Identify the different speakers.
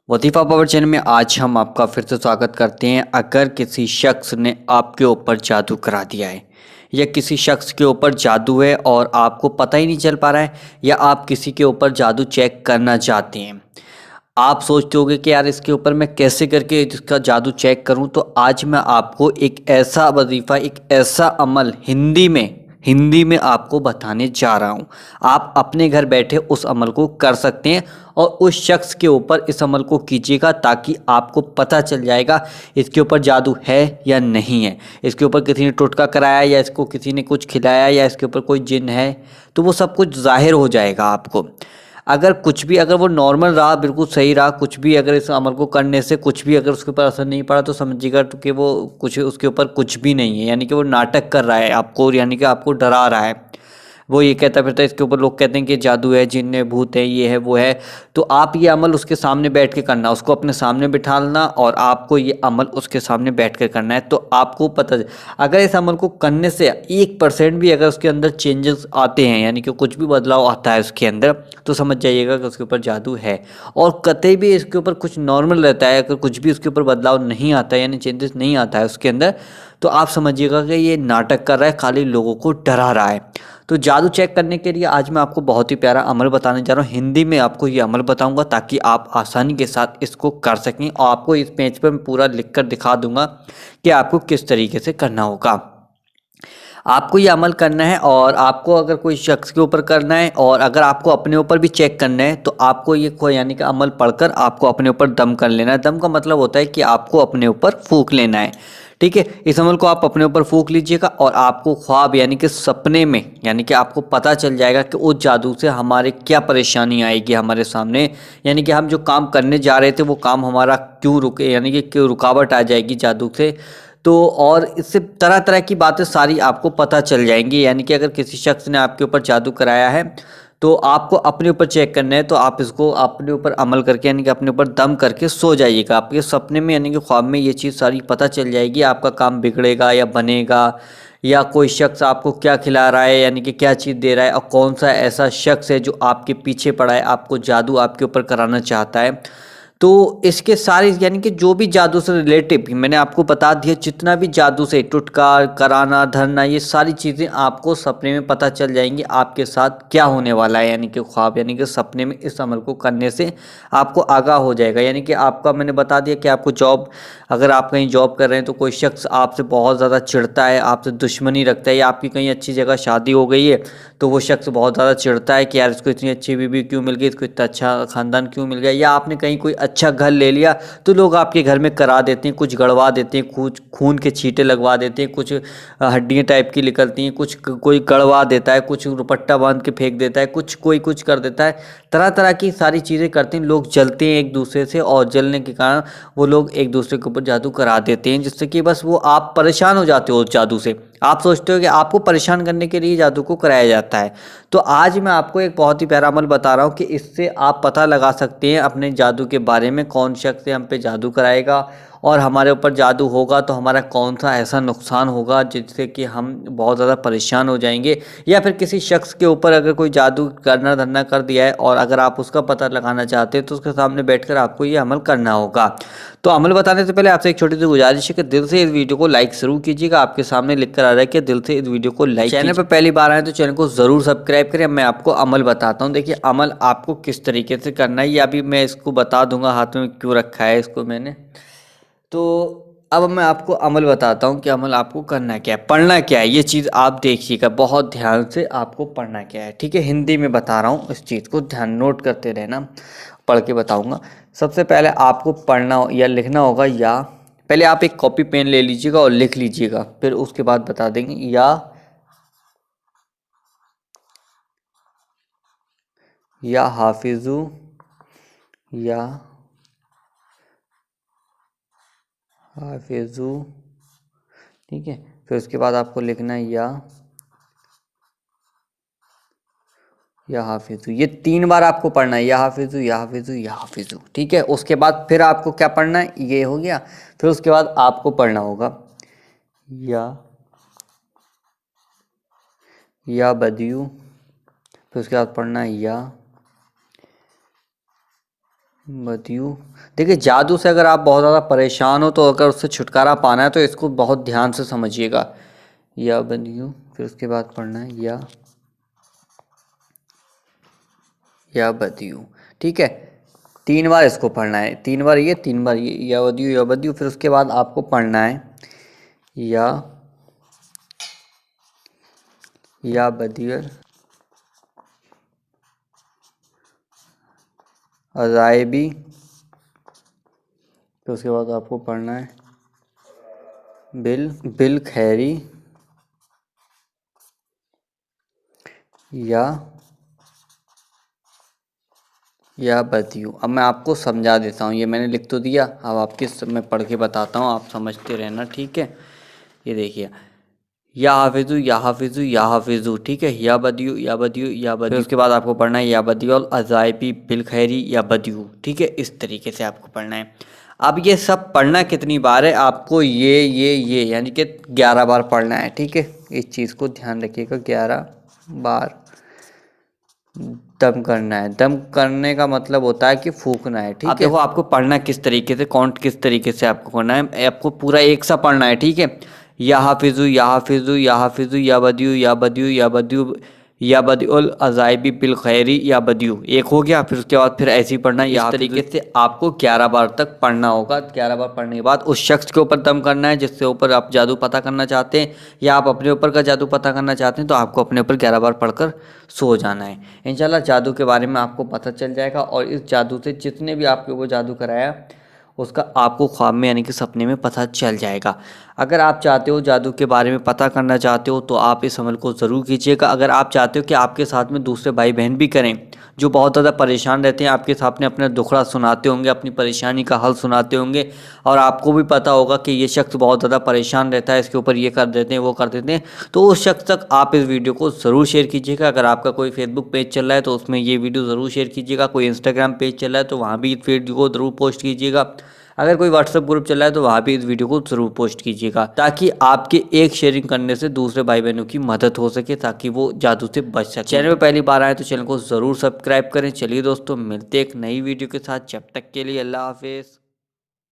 Speaker 1: वजीफ़ा power channel में आज हम आपका फिर से स्वागत करते हैं। अगर किसी शख्स ने आपके ऊपर जादू करा दिया है या किसी शख्स के ऊपर जादू है और आपको पता ही नहीं चल पा रहा है, या आप किसी के ऊपर जादू चेक करना चाहते हैं, आप सोचते होगे कि यार इसके ऊपर मैं कैसे करके इसका जादू चेक करूं। तो आज मैं आपको एक ऐसा वजीफ़ा, एक ऐसा अमल हिंदी में आपको बताने जा रहा हूं। आप अपने घर बैठे उस अमल को कर सकते हैं और उस शख्स के ऊपर इस अमल को कीजिएगा, ताकि आपको पता चल जाएगा इसके ऊपर जादू है या नहीं है, इसके ऊपर किसी ने टोटका कराया या इसको किसी ने कुछ खिलाया या इसके ऊपर कोई जिन है। तो वो सब कुछ ज़ाहिर हो जाएगा आपको। अगर कुछ भी, अगर वो नॉर्मल रहा, बिल्कुल सही रहा, कुछ भी अगर इस अमल को करने से कुछ भी अगर उसके ऊपर असर नहीं पड़ा, तो समझिएगा तो कि वो कुछ उसके ऊपर कुछ भी नहीं है, यानी कि वो नाटक कर रहा है आपको, यानी कि आपको डरा रहा है। वो ये कहता फिरता है, इसके ऊपर लोग कहते हैं कि जादू है, जिन्न है, भूत है, ये है, वो है। तो आप ये अमल उसके सामने बैठ के करना, उसको अपने सामने बिठाना और आपको ये अमल उसके सामने बैठ कर करना है। तो आपको पता, अगर इस अमल को करने से 1% भी अगर उसके अंदर चेंजेस आते हैं, यानी कि कुछ भी बदलाव आता है उसके अंदर, तो समझ जाइएगा कि उसके ऊपर जादू है। और कतई भी इसके ऊपर कुछ नॉर्मल रहता है, अगर कुछ भी उसके ऊपर बदलाव नहीं आता है, यानी चेंजेस नहीं आता है उसके अंदर, तो आप समझिएगा कि ये नाटक कर रहा है, खाली लोगों को डरा रहा है। तो जादू चेक करने के लिए आज मैं आपको बहुत ही प्यारा अमल बताने जा रहा हूँ। हिंदी में आपको ये अमल बताऊंगा ताकि आप आसानी के साथ इसको कर सकें, और आपको इस पेज पर मैं पूरा लिख कर दिखा दूंगा कि आपको किस तरीके से करना होगा। आपको ये अमल करना है, और आपको अगर कोई शख्स के ऊपर करना है और अगर आपको अपने ऊपर भी चेक करना है, तो आपको ये यानी कि अमल पढ़कर आपको अपने ऊपर दम कर लेना है। दम का मतलब होता है कि आपको अपने ऊपर फूंक लेना है। ठीक है, इस अमल को आप अपने ऊपर फूंक लीजिएगा और आपको ख्वाब यानी कि सपने में, यानी कि आपको पता चल जाएगा कि उस जादू से हमारे क्या परेशानी आएगी हमारे सामने, यानी कि हम जो काम करने जा रहे थे वो काम हमारा क्यों रुके, यानी कि क्यों रुकावट आ जाएगी जादू से। तो और इससे तरह तरह की बातें सारी आपको पता चल जाएंगी। यानी कि अगर किसी शख्स ने आपके ऊपर जादू कराया है, तो आपको अपने ऊपर चेक करना है, तो आप इसको अपने ऊपर अमल करके, यानी कि अपने ऊपर दम करके सो जाइएगा। आपके सपने में, यानी कि ख्वाब में, ये चीज़ सारी पता चल जाएगी। आपका काम बिगड़ेगा या बनेगा, या कोई शख्स आपको क्या खिला रहा है, यानी कि क्या चीज़ दे रहा है, और कौन सा ऐसा शख्स है जो आपके पीछे पड़ा है, आपको जादू आपके ऊपर कराना चाहता है। तो इसके सारे, यानी कि जो भी जादू से रिलेटिव, मैंने आपको बता दिया, जितना भी जादू से टुटका कराना, धरना, ये सारी चीज़ें आपको सपने में पता चल जाएंगी आपके साथ क्या होने वाला है। यानी कि ख्वाब, यानी कि सपने में इस अमल को करने से आपको आगाह हो जाएगा। यानी कि आपका, मैंने बता दिया कि आपको जॉब, अगर आप कहीं जॉब कर रहे हैं तो कोई शख्स आपसे बहुत ज़्यादा चिढ़ता है, आपसे दुश्मनी रखता है, या आपकी कहीं अच्छी जगह शादी हो गई है तो वो शख्स बहुत ज़्यादा चिढ़ता है कि यार इसको इतनी अच्छी बीवी क्यों मिल गई, इसको इतना अच्छा ख़ानदान क्यों मिल गया, या आपने कहीं कोई अच्छा घर ले लिया तो लोग आपके घर में करा देते हैं, कुछ गड़वा देते हैं, कुछ खून के छींटे लगवा देते हैं, कुछ हड्डियाँ टाइप की निकलती हैं, कुछ कोई गड़वा देता है, कुछ दुपट्टा बांध के फेंक देता है, कुछ कोई कुछ कर देता है। तरह तरह की सारी चीज़ें करते हैं लोग, जलते हैं एक दूसरे से, और जलने के कारण वो लोग एक दूसरे के ऊपर जादू करा देते हैं, जिससे कि बस वो, आप परेशान हो जाते हो उस जादू से। आप सोचते हो कि आपको परेशान करने के लिए जादू को कराया जाता है। तो आज मैं आपको एक बहुत ही प्यारा अमल बता रहा हूँ कि इससे आप पता लगा सकते हैं अपने जादू के बारे में, कौन शख्स से हम पे जादू कराएगा और हमारे ऊपर जादू होगा तो हमारा कौन सा ऐसा नुकसान होगा जिससे कि हम बहुत ज़्यादा परेशान हो जाएंगे। या फिर किसी शख्स के ऊपर अगर कोई जादू करना धरना कर दिया है और अगर आप उसका पता लगाना चाहते हैं, तो उसके सामने बैठकर आपको ये अमल करना होगा। तो अमल बताने से पहले आपसे एक छोटी सी गुजारिश है कि दिल से इस वीडियो को लाइक जरूर कीजिएगा। आपके सामने लिख कर आ रहा है कि दिल से इस वीडियो को लाइक। चैनल पर पहली बार आए तो चैनल को जरूर सब्सक्राइब करें। मैं आपको अमल बताता हूँ। देखिए, अमल आपको किस तरीके से करना है, ये अभी मैं इसको बता दूंगा, हाथ में क्यों रखा है इसको मैंने। तो अब मैं आपको अमल बताता हूँ कि अमल आपको करना क्या है, पढ़ना क्या है। ये चीज़ आप देखिएगा बहुत ध्यान से, आपको पढ़ना क्या है। ठीक है, हिंदी में बता रहा हूँ, इस चीज़ को ध्यान नोट करते रहना, पढ़ के बताऊँगा। सबसे पहले आपको पढ़ना या लिखना होगा, या पहले आप एक कॉपी पेन ले लीजिएगा और लिख लीजिएगा, फिर उसके बाद बता देंगे। या हाफिजू, या हाफिजू। ठीक है, फिर उसके बाद आपको लिखना है या हाफिजू। ये 3 बार आपको पढ़ना है, या हाफिजू, या हाफिजू, या हाफिजू। ठीक है, उसके बाद फिर आपको क्या पढ़ना है, ये हो गया। फिर उसके बाद आपको पढ़ना होगा या बदियू। फिर उसके बाद पढ़ना है या बदियू। देखिए जादू से अगर आप बहुत ज़्यादा परेशान हो तो अगर उससे छुटकारा पाना है तो इसको बहुत ध्यान से समझिएगा। या बदियू, फिर उसके बाद पढ़ना है या बदियू। ठीक है, 3 बार इसको पढ़ना है, 3 बार ये 3 बार ये, या बदियू। फिर उसके बाद आपको पढ़ना है या बदियर अजायबी। फिर उसके बाद आपको पढ़ना है बिल खैरी या बदियू। अब मैं आपको समझा देता हूँ, ये मैंने लिख तो दिया, अब आपके मैं पढ़ के बताता हूँ, आप समझते रहना। ठीक है, ये देखिए, या हाफिजू या हाफिजू या हाफिजू। ठीक है, या बदियू या बदियू या बदियू। फिर उसके बाद आपको पढ़ना है या बदियुल अजाइबी बिल खैरी या बदियू। ठीक है, इस तरीके से आपको पढ़ना है। अब ये सब पढ़ना कितनी बार है आपको, ये यानी कि 11 बार पढ़ना है। ठीक है, इस चीज़ को ध्यान रखिएगा, 11 बार दम करना है। दम करने का मतलब होता है कि फूकना है। ठीक है, देखो आपको पढ़ना किस तरीके से, काउंट किस तरीके से आपको करना है, आपको पूरा एक सा पढ़ना है। ठीक है, या हाफिजू या हाफिजू या हाफिजू या बदियू या बदियू या बदियू या बदियुल अजाइबी बिल खैरी या बदियू। एक हो गया, फिर उसके बाद फिर ऐसे ही पढ़ना है। इस तरीके से आपको 11 बार तक पढ़ना होगा। 11 बार पढ़ने के बाद उस शख्स के ऊपर दम करना है जिसके ऊपर आप जादू पता करना चाहते हैं, या आप अपने ऊपर का जादू पता करना चाहते हैं तो आपको अपने ऊपर 11 बार पढ़कर सो जाना है। इंशाल्लाह जादू के बारे में आपको पता चल जाएगा, और इस जादू से जितने भी आपके ऊपर जादू कराया उसका आपको ख्वाब में यानी कि सपने में पता चल जाएगा। अगर आप चाहते हो जादू के बारे में पता करना चाहते हो तो आप इस अमल को ज़रूर कीजिएगा। अगर आप चाहते हो कि आपके साथ में दूसरे भाई बहन भी करें जो बहुत ज़्यादा परेशान रहते हैं, आपके सामने अपना दुखड़ा सुनाते होंगे, अपनी परेशानी का हल सुनाते होंगे, और आपको भी पता होगा कि ये शख्स बहुत ज़्यादा परेशान रहता है, इसके ऊपर ये कर देते हैं वो कर देते हैं, तो उस शख्स तक आप इस वीडियो को ज़रूर शेयर कीजिएगा। अगर आपका कोई फेसबुक पेज चल रहा है तो उसमें ये वीडियो ज़रूर शेयर कीजिएगा, कोई इंस्टाग्राम पेज चल रहा है तो वहाँ भी इस वीडियो को ज़रूर पोस्ट कीजिएगा, अगर कोई व्हाट्सएप ग्रुप चल रहा है तो वहाँ भी इस वीडियो को ज़रूर पोस्ट कीजिएगा, ताकि आपके एक शेयरिंग करने से दूसरे भाई बहनों की मदद हो सके, ताकि वो जादू से बच सके। चैनल पर पहली बार आए तो चैनल को ज़रूर सब्सक्राइब करें। चलिए दोस्तों, मिलते एक नई वीडियो के साथ, जब तक के लिए अल्लाह हाफिज़।